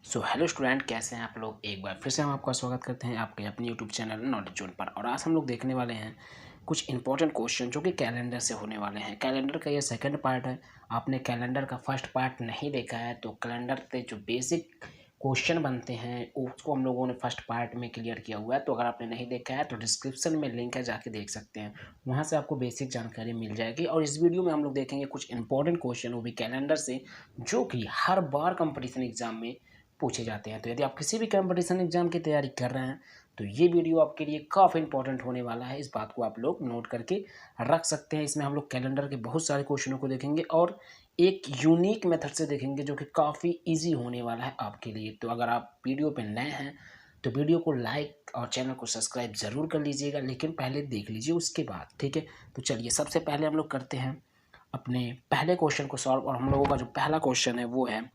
So hello student, कैसे हैं आप लोग। एक बार फिर से हम आपका स्वागत करते हैं आपके अपने यूट्यूब चैनल नॉलेज जोन पर। और आज हम लोग देखने वाले हैं कुछ इंपॉर्टेंट क्वेश्चन जो कि कैलेंडर से होने वाले हैं। कैलेंडर का ये सेकंड पार्ट है। आपने कैलेंडर का फर्स्ट पार्ट नहीं देखा है तो कैलेंडर पे जो बेसिक क्वेश्चन बनते हैं उसको हम लोगों ने फर्स्ट पार्ट में क्लियर किया हुआ है। तो अगर आपने नहीं देखा है तो डिस्क्रिप्शन में लिंक है, जाके देख सकते हैं। वहाँ से आपको बेसिक जानकारी मिल जाएगी। और इस वीडियो में हम लोग देखेंगे कुछ इंपॉर्टेंट क्वेश्चन, वो भी कैलेंडर से, जो कि हर बार कंपटीशन एग्जाम में पूछे जाते हैं। तो यदि आप किसी भी कंपटीशन एग्जाम की तैयारी कर रहे हैं तो ये वीडियो आपके लिए काफ़ी इंपॉर्टेंट होने वाला है। इस बात को आप लोग नोट करके रख सकते हैं। इसमें हम लोग कैलेंडर के बहुत सारे क्वेश्चनों को देखेंगे और एक यूनिक मेथड से देखेंगे जो कि काफ़ी इजी होने वाला है आपके लिए। तो अगर आप वीडियो पे नए हैं तो वीडियो को लाइक और चैनल को सब्सक्राइब ज़रूर कर लीजिएगा, लेकिन पहले देख लीजिए उसके बाद, ठीक है। तो चलिए सबसे पहले हम लोग करते हैं अपने पहले क्वेश्चन को सॉल्व। और हम लोगों का जो पहला क्वेश्चन है वो है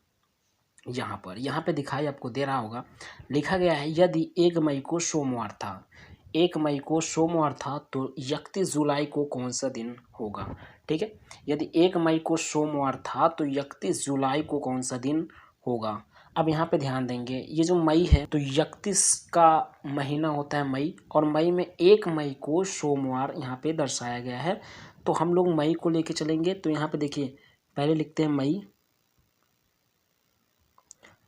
यहाँ पे दिखाई आपको दे रहा होगा, लिखा गया है यदि 1 मई को सोमवार था, 1 मई को सोमवार था तो 31 जुलाई को कौन सा दिन होगा। ठीक है, यदि 1 मई को सोमवार था तो 31 जुलाई को कौन सा दिन होगा। अब यहाँ पे ध्यान देंगे, ये जो मई है तो 31 का महीना होता है मई, और मई में 1 मई को सोमवार यहाँ पे दर्शाया गया है। तो हम लोग मई को लेके चलेंगे। तो यहाँ पे देखिए, पहले लिखते हैं मई,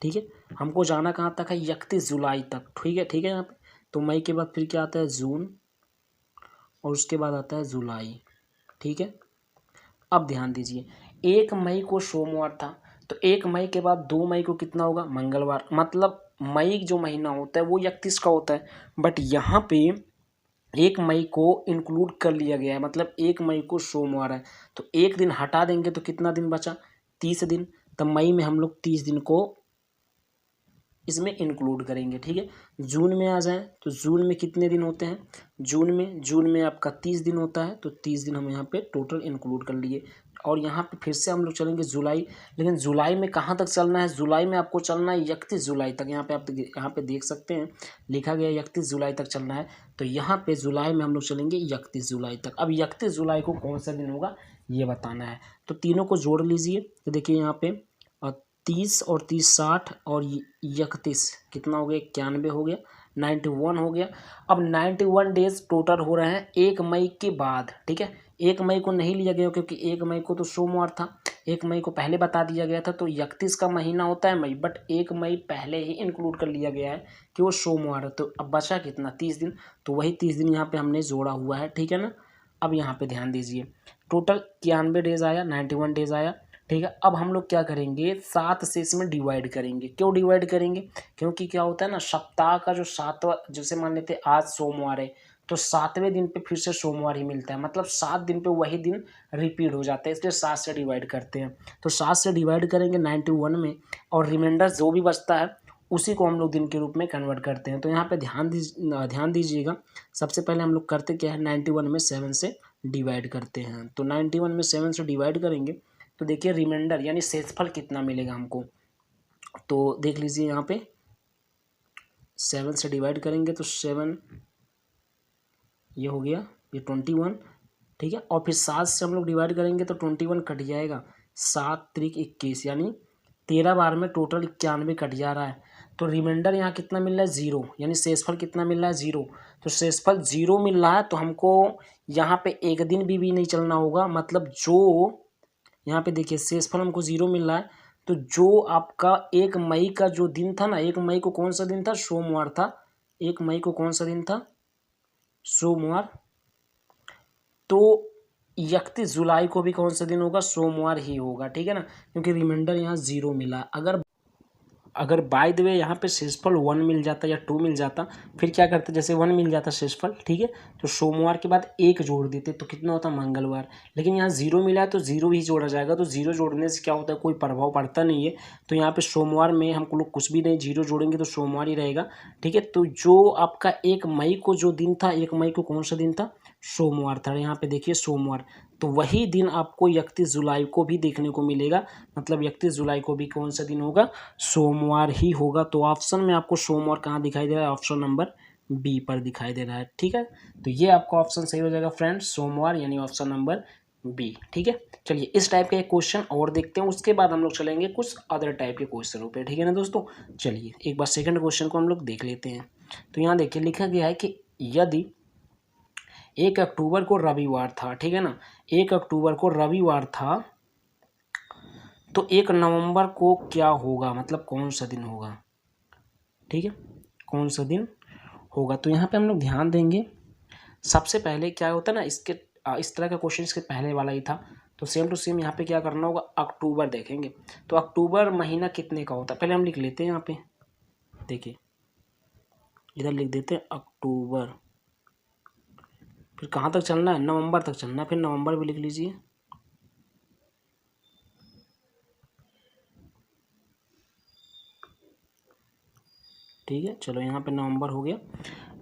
ठीक है। हमको जाना कहाँ तक है, 31 जुलाई तक, ठीक है, ठीक है। यहाँ पे तो मई के बाद फिर क्या आता है, जून, और उसके बाद आता है जुलाई, ठीक है। अब ध्यान दीजिए, 1 मई को सोमवार था तो 1 मई के बाद 2 मई को कितना होगा, मंगलवार। मतलब मई जो महीना होता है वो 31 का होता है, बट यहाँ पे 1 मई को इंक्लूड कर लिया गया है, मतलब 1 मई को सोमवार है तो एक दिन हटा देंगे तो कितना दिन बचा, 30 दिन। तब मई में हम लोग 30 दिन को इसमें इंक्लूड करेंगे, ठीक है। जून में आ जाए तो जून में कितने दिन होते हैं, जून में आपका 30 दिन होता है, तो 30 दिन हम यहाँ पे टोटल इंक्लूड कर लिए। और यहाँ पे फिर से हम लोग चलेंगे जुलाई, लेकिन जुलाई में कहाँ तक चलना है, जुलाई में आपको चलना है 31 जुलाई तक। यहाँ पे आप यहाँ पे देख सकते हैं लिखा गया 31 जुलाई तक चलना है। तो यहाँ पे जुलाई में हम लोग चलेंगे 31 जुलाई तक। अब 31 जुलाई को कौन सा दिन होगा ये बताना है। तो तीनों को जोड़ लीजिए, तो देखिए यहाँ पे 30 और 30 60 और 31 कितना हो गया, 91 हो गया, 91 हो गया। अब 91 डेज टोटल हो रहे हैं 1 मई के बाद, ठीक है। 1 मई को नहीं लिया गया क्योंकि 1 मई को तो सोमवार था, 1 मई को पहले बता दिया गया था। तो 31 का महीना होता है मई, बट 1 मई पहले ही इंक्लूड कर लिया गया है कि वो सोमवार है। तो अब बचा कितना, 30 दिन। तो वही 30 दिन यहाँ पे हमने जोड़ा हुआ है, ठीक है ना। अब यहाँ पे ध्यान दीजिए, टोटल 91 डेज आया, 91 डेज आया, ठीक है। अब हम लोग क्या करेंगे, 7 से इसमें डिवाइड करेंगे। क्यों डिवाइड करेंगे, क्योंकि क्या होता है ना, सप्ताह का जो 7वां, जैसे मान लेते आज सोमवार है तो 7वें दिन पे फिर से सोमवार ही मिलता है, मतलब 7 दिन पे वही दिन रिपीट हो जाता है, इसलिए 7 से डिवाइड करते हैं। तो 7 से डिवाइड करेंगे 91 में, और रिमाइंडर जो भी बचता है उसी को हम लोग दिन के रूप में कन्वर्ट करते हैं। तो यहाँ पे ध्यान दीजिएगा, सबसे पहले हम लोग करते क्या है, 91 में 7 से डिवाइड करते हैं। तो 91 में 7 से डिवाइड करेंगे तो देखिए रिमाइंडर यानी शेषफल कितना मिलेगा हमको। तो देख लीजिए यहाँ पे 7 से डिवाइड करेंगे तो 7 ये हो गया, ये 21, ठीक है। और फिर 7 से हम लोग डिवाइड करेंगे तो 21 कट जाएगा, 7 त्रिक 21, यानी 13 बार में टोटल 91 कट जा रहा है। तो रिमाइंडर यहाँ कितना मिल रहा है, 0, यानी शेषफल कितना मिल रहा है, 0। तो शेषफल 0 मिल रहा है तो हमको यहाँ पे एक दिन भी नहीं चलना होगा, मतलब जो यहाँ पे देखिए शेषफल हमको 0 मिल रहा है। तो जो आपका 1 मई का जो दिन था ना, 1 मई को कौन सा दिन था, सोमवार था। 1 मई को कौन सा दिन था, सोमवार। तो 31 जुलाई को भी कौन सा दिन होगा, सोमवार ही होगा, ठीक है ना, क्योंकि रिमाइंडर यहाँ 0 मिला। अगर बाय द वे यहाँ पे शेषफल 1 मिल जाता या 2 मिल जाता, फिर क्या करते, जैसे 1 मिल जाता शेषफल, ठीक है, तो सोमवार के बाद 1 जोड़ देते तो कितना होता, मंगलवार। लेकिन यहाँ 0 मिला है तो 0 ही जोड़ा जाएगा। तो 0 जोड़ने से क्या होता है, कोई प्रभाव पड़ता नहीं है। तो यहाँ पे सोमवार में हमको लोग कुछ भी नहीं, 0 जोड़ेंगे तो सोमवार ही रहेगा, ठीक है। तो जो आपका 1 मई को जो दिन था, 1 मई को कौन सा दिन था, सोमवार था। यहाँ पे देखिए सोमवार, तो वही दिन आपको 31 जुलाई को भी देखने को मिलेगा, मतलब 31 जुलाई को भी कौन सा दिन होगा, सोमवार ही होगा। तो ऑप्शन में आपको सोमवार कहाँ दिखाई दे रहा है, ऑप्शन नंबर बी पर दिखाई दे रहा है, ठीक है। तो ये आपका ऑप्शन सही हो जाएगा फ्रेंड्स, सोमवार, यानी ऑप्शन नंबर बी। ठीक है, चलिए इस टाइप का एक क्वेश्चन और देखते हैं, उसके बाद हम लोग चलेंगे कुछ अदर टाइप के क्वेश्चनों पे। ठीक है ना दोस्तों, चलिए एक बार सेकंड क्वेश्चन को हम लोग देख लेते हैं। तो यहाँ देखिए लिखा गया है कि यदि 1 अक्टूबर को रविवार था, ठीक है ना, 1 अक्टूबर को रविवार था, तो 1 नवंबर को क्या होगा, मतलब कौन सा दिन होगा। ठीक है, कौन सा दिन होगा। तो यहाँ पे हम लोग ध्यान देंगे, सबसे पहले क्या होता है ना, इसके इस तरह का क्वेश्चन इसके पहले वाला ही था, तो सेम टू सेम यहाँ पे क्या करना होगा, अक्टूबर देखेंगे। तो अक्टूबर महीना कितने का होता है, पहले हम लिख लेते हैं यहाँ पे, देखिए इधर लिख देते हैं अक्टूबर, फिर कहाँ तक चलना है, नवंबर तक चलना है, फिर नवंबर भी लिख लीजिए। ठीक है, चलो यहाँ पे नवंबर हो गया,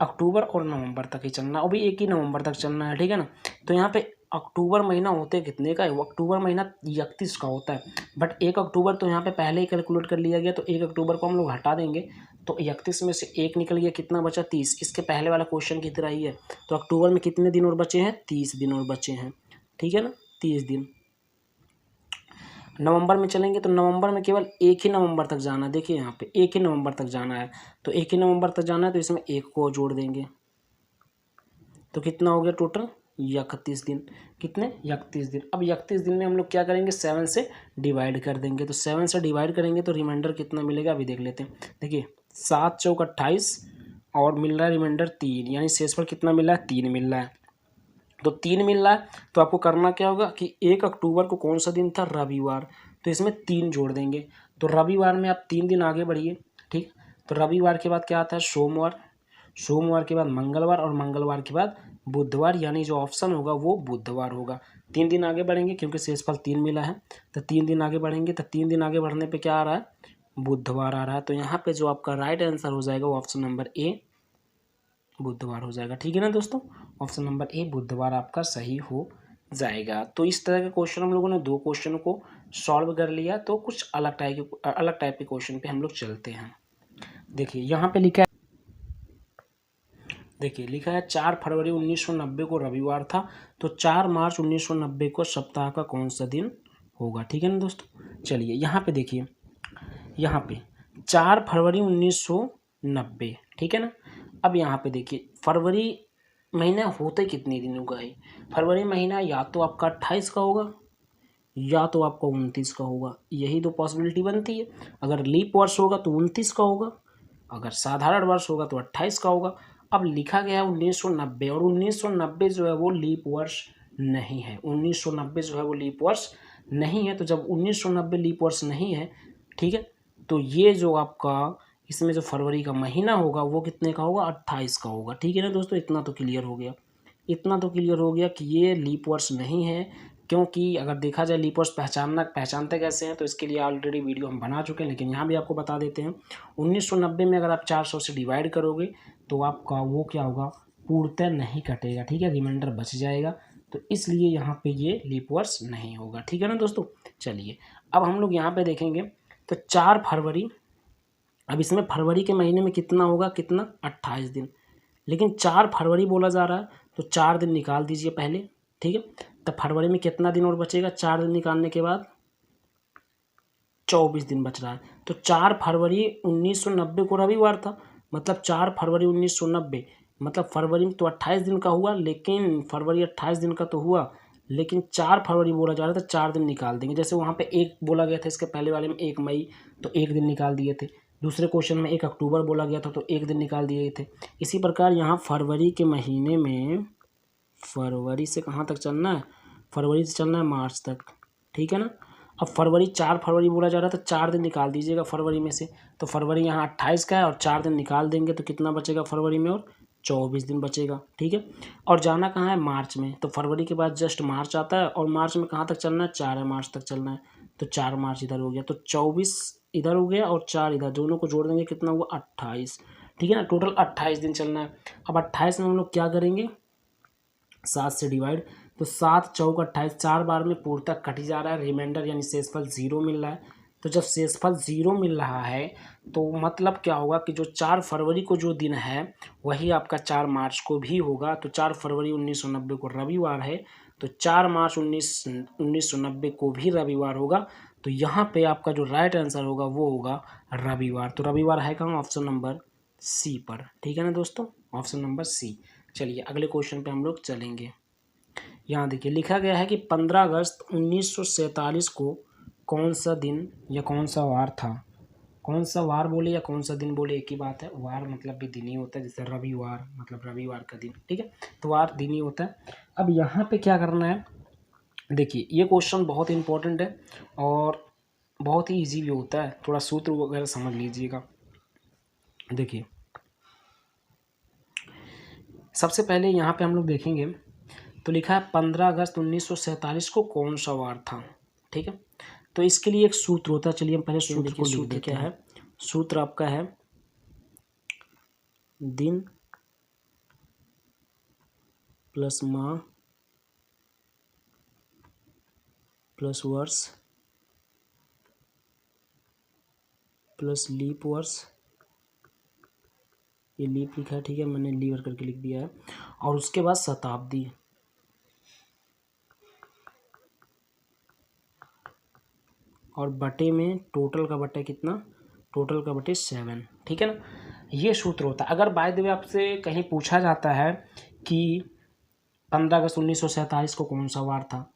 अक्टूबर और नवंबर तक ही चलना, अभी एक ही नवंबर तक चलना है। ठीक है ना, तो यहाँ पे अक्टूबर महीना होते कितने का है, वो अक्टूबर महीना 31 का होता है, बट 1 अक्टूबर तो यहाँ पे पहले ही कैलकुलेट कर लिया गया, तो 1 अक्टूबर को हम लोग हटा देंगे, तो 31 में से 1 निकल गया, कितना बचा 30। इसके पहले वाला क्वेश्चन की तरह ही है, तो अक्टूबर में कितने दिन और बचे हैं, 30 दिन और बचे हैं। ठीक है ना, 30 दिन। नवंबर में चलेंगे तो नवंबर में केवल 1 ही नवंबर तक जाना है, देखिए यहाँ पे 1 ही नवंबर तक जाना है, तो 1 ही नवंबर तक जाना है, तो इसमें 1 को जोड़ देंगे, तो कितना हो गया टोटल 31 दिन। कितने 31 दिन। अब 31 दिन में हम लोग क्या करेंगे, 7 से डिवाइड कर देंगे, तो 7 से डिवाइड करेंगे तो रिमाइंडर कितना मिलेगा, अभी देख लेते हैं। देखिए 7 चौक 28 और मिल रहा है रिमाइंडर 3, यानी शेषफल कितना मिल रहा है, 3 मिल रहा है। तो 3 मिल रहा है, तो आपको करना क्या होगा कि 1 अक्टूबर को कौन सा दिन था, रविवार, तो इसमें 3 जोड़ देंगे, तो रविवार में आप 3 दिन आगे बढ़िए। ठीक, तो रविवार के बाद क्या आता है, सोमवार, सोमवार के बाद मंगलवार, और मंगलवार के बाद बुधवार, यानी जो ऑप्शन होगा वो बुधवार होगा। 3 दिन आगे बढ़ेंगे क्योंकि शेषफल 3 मिला है, तो 3 दिन आगे बढ़ेंगे, तो 3 दिन आगे बढ़ने पे क्या आ रहा है, बुधवार आ रहा है। तो यहाँ पे जो आपका राइट आंसर हो जाएगा वो ऑप्शन नंबर ए, बुधवार हो जाएगा। ठीक है ना दोस्तों, ऑप्शन नंबर ए बुधवार आपका सही हो जाएगा। तो इस तरह के क्वेश्चन हम लोगों ने 2 क्वेश्चन को सॉल्व कर लिया, तो कुछ अलग टाइप के क्वेश्चन पे हम लोग चलते हैं। देखिए यहाँ पे लिखा है, देखिए लिखा है 4 फरवरी 1990 को रविवार था, तो 4 मार्च 1990 को सप्ताह का कौन सा दिन होगा। ठीक है ना दोस्तों, चलिए यहाँ पे देखिए, यहाँ पे 4 फरवरी 1990, ठीक है ना। अब यहाँ पे देखिए फरवरी महीना होते कितने दिनों का है, फरवरी महीना या तो आपका 28 का होगा या तो आपका 29 का होगा, यही तो पॉसिबिलिटी बनती है। अगर लीप वर्ष होगा तो 29 का होगा, अगर साधारण वर्ष होगा तो 28 का होगा। अब लिखा गया है 1990, और 1990 जो है वो लीप वर्ष नहीं है, 1990 जो है वो लीप वर्ष नहीं है। तो जब 1990 लीप वर्ष नहीं है, ठीक है, तो ये जो आपका इसमें जो फरवरी का महीना होगा वो कितने का होगा, 28 का होगा। ठीक है ना दोस्तों, इतना तो क्लियर हो गया, इतना तो क्लियर हो गया कि ये लीप वर्ष नहीं है, क्योंकि अगर देखा जाए लीप वर्ष पहचानते कैसे हैं, तो इसके लिए ऑलरेडी वीडियो हम बना चुके हैं, लेकिन यहाँ भी आपको बता देते हैं। 1990 में अगर आप 400 से डिवाइड करोगे तो आपका वो क्या होगा, पूर्णतः नहीं कटेगा, ठीक है, रिमाइंडर बच जाएगा, तो इसलिए यहाँ पे ये लीप वर्ष नहीं होगा। ठीक है ना दोस्तों, चलिए अब हम लोग यहाँ पे देखेंगे, तो 4 फरवरी, अब इसमें फरवरी के महीने में कितना होगा, कितना 28 दिन, लेकिन 4 फरवरी बोला जा रहा है, तो 4 दिन निकाल दीजिए पहले। ठीक है, तो फरवरी में कितना दिन और बचेगा, 4 दिन निकालने के बाद 24 दिन बच रहा है। तो 4 फरवरी 1990 को रविवार था, मतलब 4 फरवरी 1990, मतलब फरवरी में तो 28 दिन का हुआ, लेकिन फरवरी 28 दिन का तो हुआ, लेकिन 4 फरवरी बोला जा रहा था, 4 दिन निकाल देंगे। जैसे वहाँ पे 1 बोला गया था, इसके पहले वाले में 1 मई, तो 1 दिन निकाल दिए थे। दूसरे क्वेश्चन में 1 अक्टूबर बोला गया था, तो 1 दिन निकाल दिए थे। इसी प्रकार यहाँ फरवरी के महीने में, फरवरी से कहाँ तक चलना है, फरवरी से चलना है मार्च तक। ठीक है ना, अब फरवरी 4 फरवरी बोला जा रहा था, 4 दिन निकाल दीजिएगा फरवरी में से, तो फरवरी यहाँ 28 का है और 4 दिन निकाल देंगे तो कितना बचेगा फरवरी में, और 24 दिन बचेगा। ठीक है, और जाना कहाँ है, मार्च में, तो फरवरी के बाद जस्ट मार्च आता है, और मार्च में कहाँ तक चलना है, 4 मार्च तक चलना है, तो 4 मार्च इधर हो गया, तो 24 इधर हो गया और 4 इधर, दोनों को जोड़ देंगे कितना हुआ, 28। ठीक है ना, टोटल 28 दिन चलना है। अब 28 में हम लोग क्या करेंगे, 7 से डिवाइड, तो 7 चौक 28, 4 बार में पूर्णतः कट ही जा रहा है, रिमाइंडर यानी शेषफल 0 मिल रहा है। तो जब शेषफल 0 मिल रहा है तो मतलब क्या होगा कि जो 4 फरवरी को जो दिन है वही आपका 4 मार्च को भी होगा। तो 4 फरवरी 1990 को रविवार है, तो 4 मार्च 1990 को भी रविवार होगा। तो यहाँ पे आपका जो राइट आंसर होगा वो होगा रविवार। तो रविवार है कहाँ? ऑप्शन नंबर सी पर। ठीक है ना दोस्तों, ऑप्शन नंबर सी। चलिए अगले क्वेश्चन पे हम लोग चलेंगे। यहाँ देखिए लिखा गया है कि 15 अगस्त 1947 को कौन सा दिन या कौन सा वार था? कौन सा वार बोले या कौन सा दिन बोले एक ही बात है। वार मतलब भी दिन ही होता है, जैसे रविवार मतलब रविवार का दिन। ठीक है, तो वार दिन ही होता है। अब यहाँ पे क्या करना है, देखिए ये क्वेश्चन बहुत इंपॉर्टेंट है और बहुत ही इजी भी होता है, थोड़ा सूत्र वगैरह समझ लीजिएगा। देखिए सबसे पहले यहाँ पे हम लोग देखेंगे तो लिखा है 15 अगस्त 1947 को कौन सा वार था। ठीक है, तो इसके लिए एक सूत्र होता है। चलिए हम पहले सूत्र को लिख देते हैं। सूत्र आपका है दिन प्लस माह प्लस वर्ष प्लस लीप वर्ष। ये लीप लिखा है, ठीक है, मैंने लीवर करके लिख दिया है। और उसके बाद शताब्दी, और बटे में टोटल का बटे कितना? टोटल का बटे 7। ठीक है ना, ये सूत्र होता है। अगर बाय द वे आपसे कहीं पूछा जाता है कि 15 अगस्त 1947 को कौन सा वार था,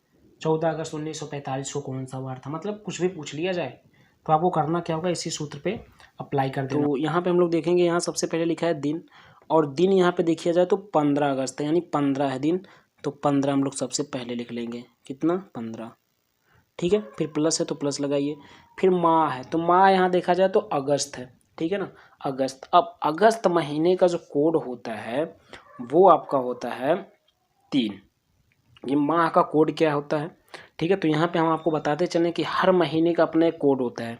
14 अगस्त 1945 को कौन सा वार था, मतलब कुछ भी पूछ लिया जाए तो आपको करना क्या होगा, इसी सूत्र पे अप्लाई कर देना। तो यहाँ पे हम लोग देखेंगे, यहाँ सबसे पहले लिखा है दिन, और दिन यहाँ पे देखिए जाए तो 15 अगस्त है, यानी 15 है दिन, तो 15 हम लोग सबसे पहले लिख लेंगे। कितना? 15। ठीक है, फिर प्लस है तो प्लस लगाइए। फिर माह है तो माह यहाँ देखा जाए तो अगस्त है। ठीक है ना, अगस्त। अब अगस्त महीने का जो कोड होता है वो आपका होता है 3। ये माह का कोड क्या होता है? ठीक है, तो यहाँ पे हम आपको बताते चलें कि हर महीने का अपना एक कोड होता है।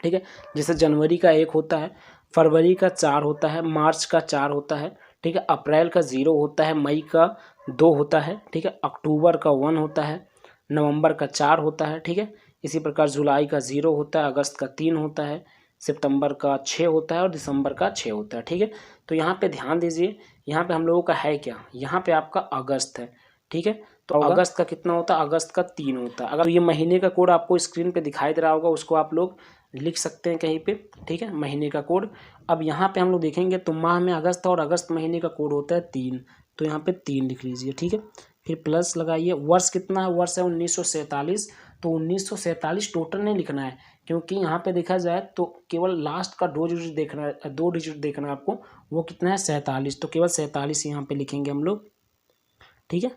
ठीक है, जैसे जनवरी का 1 होता है, फरवरी का 4 होता है, मार्च का 4 होता है, ठीक है, अप्रैल का 0 होता है, मई का 2 होता है, ठीक है, अक्टूबर का 1 होता है, नवंबर का 4 होता है, ठीक है, इसी प्रकार जुलाई का 0 होता है, अगस्त का 3 होता है, सितंबर का 6 होता है और दिसंबर का 6 होता है। ठीक है, तो यहाँ पे ध्यान दीजिए, यहाँ पे हम लोगों का है क्या, यहाँ पे आपका अगस्त है। ठीक है, तो अगस्त का कितना होता है? अगस्त का 3 होता है। अगर ये महीने का कोड आपको स्क्रीन पे दिखाई दे रहा होगा, उसको आप लोग लिख सकते हैं कहीं पे। ठीक है, महीने का कोड। अब यहाँ पे हम लोग देखेंगे तो माह में अगस्त, और अगस्त महीने का कोड होता है 3, तो यहाँ पे 3 लिख लीजिए। ठीक है, फिर प्लस लगाइए। वर्ष कितना है? वर्ष है 1947, तो 1947 टोटल नहीं लिखना है, क्योंकि यहाँ पे देखा जाए तो केवल लास्ट का 2 डिजिट देखना है, 2 डिजिट देखना है आपको, वो कितना है? 47, तो केवल 47 यहाँ पे लिखेंगे हम लोग। ठीक है,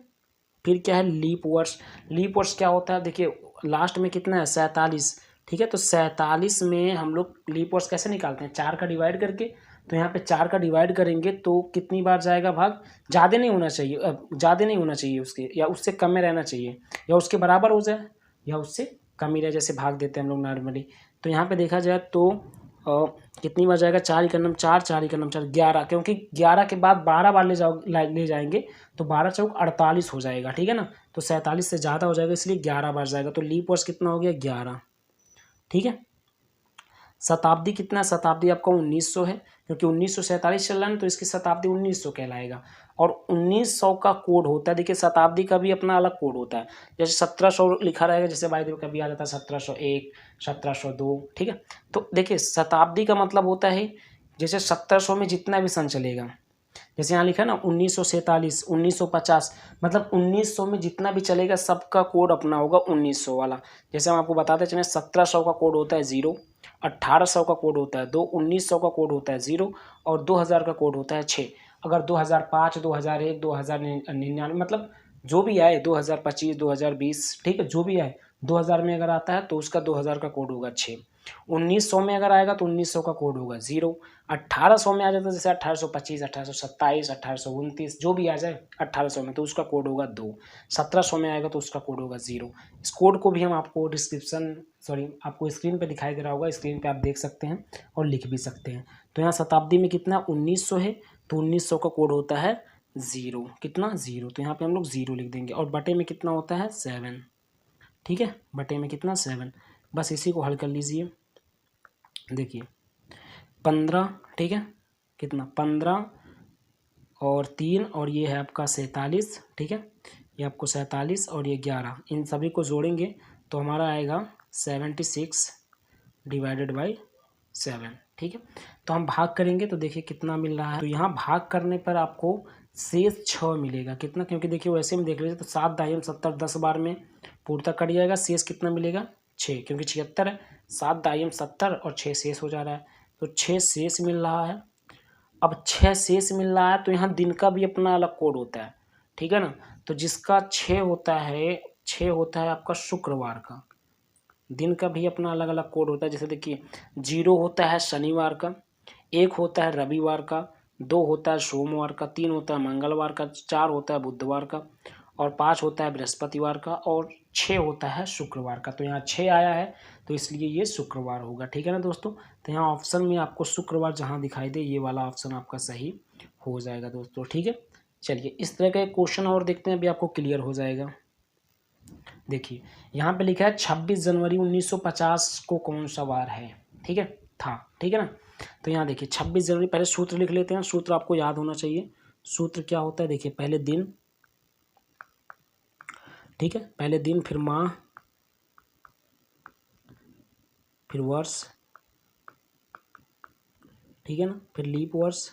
फिर क्या है? लीप वर्ष। लीप वर्ष क्या होता है? देखिए लास्ट में कितना है? 47। ठीक है, तो 47 में हम लोग लीप वर्ष कैसे निकालते हैं? 4 का डिवाइड करके। तो यहाँ पे 4 का डिवाइड करेंगे तो कितनी बार जाएगा भाग? ज़्यादा नहीं होना चाहिए, ज़्यादा नहीं होना चाहिए उसके, या उससे कम में रहना चाहिए, या उसके बराबर हो जाए या उससे कम ही रहे, जैसे भाग देते हैं हम लोग नॉर्मली। तो यहाँ पे देखा जाए तो कितनी बार जाएगा? 4 ही करनम 4, 4 ही करनम 4, 11, क्योंकि 11 के बाद 12 बार ले जाएंगे तो 12 चौक 48 हो जाएगा। ठीक है ना, तो 47 से ज़्यादा हो जाएगा, इसलिए 11 बार जाएगा। तो लीप वर्ष कितना हो गया? 11। ठीक है, शताब्दी कितना? शताब्दी आपका 1900 है, क्योंकि 1947 चल रहा है ना, तो इसकी शताब्दी 1900 कहलाएगा। और 1900 का कोड होता है, देखिए शताब्दी का भी अपना अलग कोड होता है। जैसे 1700 लिखा रहेगा, जैसे बाय द वे कभी आ जाता है 1701, 1702। ठीक है, तो देखिए शताब्दी का मतलब होता है जैसे 1700 में जितना भी सन चलेगा, जैसे यहाँ लिखा है ना 1947, 1950, मतलब 1900 में जितना भी चलेगा सबका कोड अपना होगा 1900 वाला। जैसे हम आपको बताते चलें, 1700 का कोड होता है 0, 1800 का कोड होता है 2, 1900 का कोड होता है 0, और 2000 का कोड होता है 6। अगर 2005, 2001, 2099, मतलब जो भी आए, 2025, 2020, ठीक है, जो भी आए, 2000 में अगर आता है तो उसका 2000 का कोड होगा 6। 1900 में अगर आएगा तो 1900 का कोड होगा 0। 1800 में आ जाता है, जैसे 1825, 1827, 1829, जो भी आ जाए 1800 में, तो उसका कोड होगा 2। 1700 में आएगा तो उसका कोड होगा 0। इस कोड को भी हम आपको आपको स्क्रीन पे दिखाई दे रहा होगा, स्क्रीन पे आप देख सकते हैं और लिख भी सकते हैं। तो यहाँ शताब्दी में कितना? 1900 है, तो 1900 का कोड होता है 0। कितना? 0, तो यहाँ पे हम लोग 0 लिख देंगे। और बटे में कितना होता है? 7। ठीक है, बटे में कितना? 7। बस इसी को हल कर लीजिए। देखिए 15, ठीक है, कितना? 15 और 3, और ये है आपका 47। ठीक है, ये आपको 47 और ये 11, इन सभी को जोड़ेंगे तो हमारा आएगा 76 डिवाइडेड बाई 7। ठीक है, तो हम भाग करेंगे तो देखिए कितना मिल रहा है। तो यहाँ भाग करने पर आपको शेष 6 मिलेगा। कितना, क्योंकि देखिए वैसे में देख लीजिए तो 7 दायम 70, 10 बार में पूर्णतः कट जाएगा। शेष कितना मिलेगा 6, क्योंकि 76 है, 7 दायम 70 और 6 शेष हो जा रहा है, तो 6 शेष मिल रहा है। अब 6 शेष मिल रहा है तो यहाँ दिन का भी अपना अलग कोड होता है। ठीक है ना, तो जिसका 6 होता है, 6 होता है आपका शुक्रवार का, दिन का भी अपना अलग अलग कोड होता है। जैसे देखिए 0 होता है शनिवार का, 1 होता है रविवार का, 2 होता है सोमवार का, 3 होता है मंगलवार का, 4 होता है बुधवार का, और 5 होता है बृहस्पतिवार का, और 6 होता है शुक्रवार का। तो यहाँ 6 आया है तो इसलिए ये शुक्रवार होगा। ठीक है ना दोस्तों, तो यहाँ ऑप्शन में आपको शुक्रवार जहाँ दिखाई दे ये वाला ऑप्शन आपका सही हो जाएगा दोस्तों। ठीक है, चलिए इस तरह का एक क्वेश्चन और देखते हैं, अभी आपको क्लियर हो जाएगा। देखिए यहाँ पे लिखा है 26 जनवरी 1950 को कौन सा वार है। ठीक है, था। ठीक है ना, तो यहाँ देखिए 26 जनवरी, पहले सूत्र लिख लेते हैं। सूत्र आपको याद होना चाहिए। सूत्र क्या होता है, देखिए पहले दिन, ठीक है, पहले दिन, फिर माह, फिर वर्ष, ठीक है ना, फिर लीप वर्ष,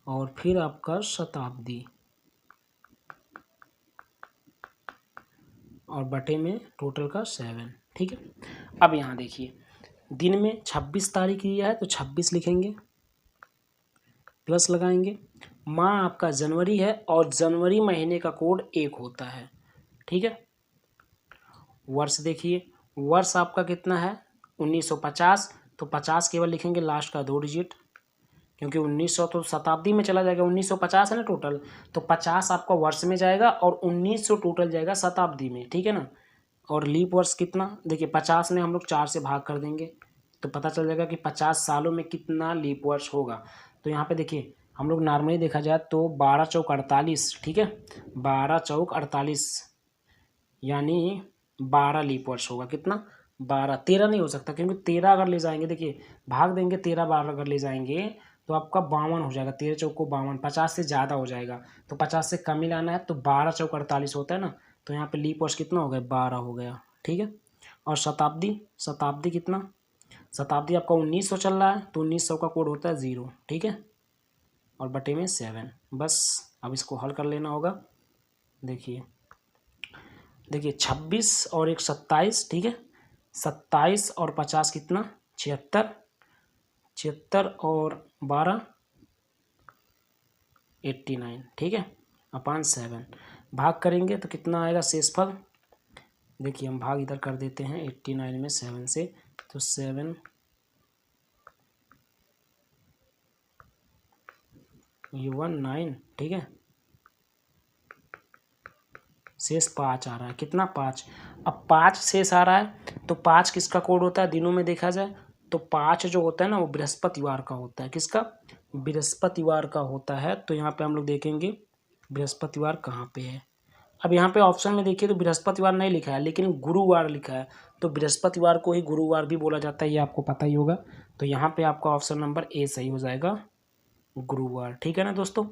और फिर आपका शताब्दी, और बटे में टोटल का 7। ठीक है, अब यहाँ देखिए दिन में 26 तारीख दिया है तो 26 लिखेंगे, प्लस लगाएंगे। माह आपका जनवरी है और जनवरी महीने का कोड 1 होता है। ठीक है, वर्ष देखिए, वर्ष आपका कितना है 1950, तो 50 केवल लिखेंगे लास्ट का 2 डिजिट, क्योंकि 1900 तो शताब्दी में चला जाएगा, 1950 है ना टोटल, तो 50 आपका वर्ष में जाएगा और 1900 टोटल जाएगा शताब्दी में। ठीक है ना, और लीप वर्ष कितना, देखिए 50 में हम लोग 4 से भाग कर देंगे तो पता चल जाएगा कि 50 सालों में कितना लीप वर्ष होगा। तो यहाँ पे देखिए हम लोग नॉर्मली देखा जाए तो 12 चौक 48, ठीक है, 12 चौक 48 यानी 12 लीप वर्ष होगा। कितना, 12, 13 नहीं हो सकता, क्योंकि 13 अगर ले जाएंगे, देखिए भाग देंगे 13 बार अगर ले जाएंगे तो आपका 52 हो जाएगा, 13 चौक को 52, 50 से ज़्यादा हो जाएगा, तो 50 से कम ही लाना है, तो 12 चौक 48 होता है ना, तो यहाँ पे लीप वर्ष कितना हो गया 12 हो गया। ठीक है, और शताब्दी, शताब्दी कितना, शताब्दी आपका 1900 चल रहा है तो 1900 का कोड होता है 0। ठीक है, और बटे में 7, बस अब इसको हल कर लेना होगा। देखिए 26 और 1 27, ठीक है, 27 और 50 कितना 76, 76 और 12 89, ठीक है, अपान 7। भाग करेंगे तो कितना आएगा शेषफल, देखिए हम भाग इधर कर देते हैं 89 में 7 से, तो 7 ये 19, ठीक है, शेष 5 आ रहा है, कितना 5। अब 5 शेष आ रहा है तो 5 किसका कोड होता है, दिनों में देखा जाए तो 5 जो होता है ना वो बृहस्पतिवार का होता है। किसका, बृहस्पतिवार का होता है। तो यहाँ पे हम लोग देखेंगे बृहस्पतिवार कहाँ पे है। अब यहाँ पे ऑप्शन में देखिए तो बृहस्पतिवार नहीं लिखा है लेकिन गुरुवार लिखा है, तो बृहस्पतिवार को ही गुरुवार भी बोला जाता है, ये आपको पता ही होगा। तो यहाँ पे आपका ऑप्शन नंबर ए सही हो जाएगा, गुरुवार। ठीक है ना दोस्तों,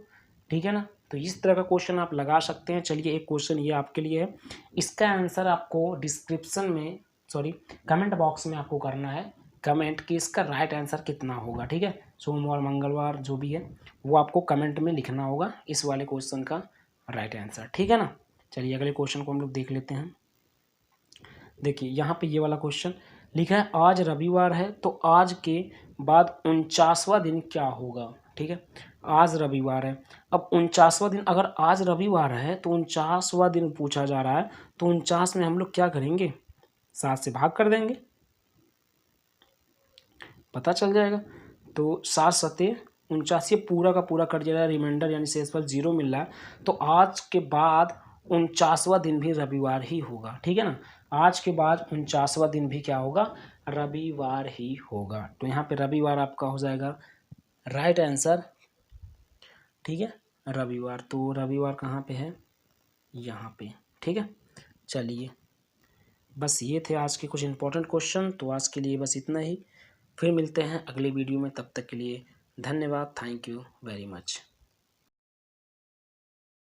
ठीक है ना, तो इस तरह का क्वेश्चन आप लगा सकते हैं। चलिए एक क्वेश्चन ये आपके लिए है, इसका आंसर आपको डिस्क्रिप्शन में, सॉरी कमेंट बॉक्स में आपको करना है कमेंट कि इसका राइट आंसर कितना होगा। ठीक है, सोमवार मंगलवार जो भी है वो आपको कमेंट में लिखना होगा इस वाले क्वेश्चन का राइट आंसर। ठीक है ना, चलिए अगले क्वेश्चन को हम लोग देख लेते हैं। देखिए यहाँ पे ये वाला क्वेश्चन लिखा है, आज रविवार है तो आज के बाद 49वां दिन क्या होगा। ठीक है, आज रविवार है, अब 49वां दिन, अगर आज रविवार है तो 49वां दिन पूछा जा रहा है, तो 49 में हम लोग क्या करेंगे 7 से भाग कर देंगे, पता चल जाएगा। तो 7 सते 49, ये पूरा का पूरा कट जाएगा, रिमाइंडर यानी शेषफल 0 मिल रहा है, तो आज के बाद 49वां दिन भी रविवार ही होगा। ठीक है ना, आज के बाद 49वां दिन भी क्या होगा, रविवार ही होगा। तो यहाँ पे रविवार आपका हो जाएगा राइट आंसर। ठीक है, रविवार, तो रविवार कहाँ पे है, यहाँ पे। ठीक है, चलिए बस ये थे आज के कुछ इंपॉर्टेंट क्वेश्चन। तो आज के लिए बस इतना ही, फिर मिलते हैं अगले वीडियो में, तब तक के लिए धन्यवाद, थैंक यू वेरी मच।